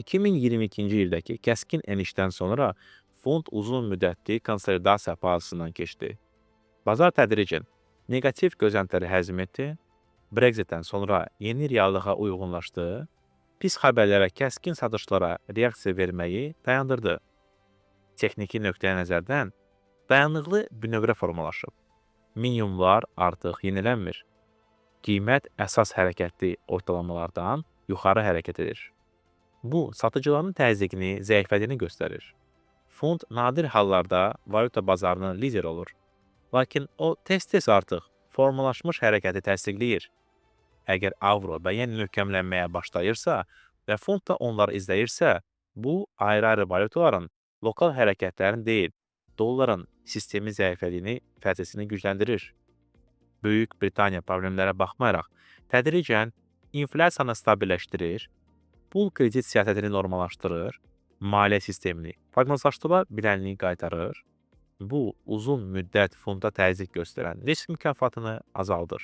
2022-ci ildəki kəskin enişdən sonra fond uzun müddətli konsolidasiya fazasından keçdi. Bazar tədricən neqativ gözləntiləri həzm etdi, Brexitdən sonra yeni reallığa uyğunlaşdı, pis xəbərlərə, kəskin satışlara reaksiya verməyi dayandırdı. Texniki nöqteyi nəzərdən dayanıqlı bünövrə formalaşıb. Minimumlar artıq yenilənmir. Qiymət əsas hərəkətli ortalamalardan yuxarı hərəkət edir. Bu, satıcıların təzyiqini zəiflədiyini göstərir. Fond nadir hallarda valyuta bazarının lideri olur. Lakin o tez-tez artıq formalaşmış hərəkəti təsdiqləyir. Əgər avro bəyən möhkəmlənməyə başlayırsa və fond da onları izləyirsə, bu ayrı-ayrı valyutaların lokal hərəkətlərin deyil, dolların sistemi zəiflədiyini fərzini gücləndirir. Böyük Britaniya problemlərə baxmayaraq, tədricən inflyasiyanı stabilləşdirir, pul kredit siyasətini normallaşdırır, maliyyə sistemini proqnozlaşdıra bilənliyi qaytarır. Bu, uzun müddət fonda təzyiq göstərən risk mükafatını azaldır.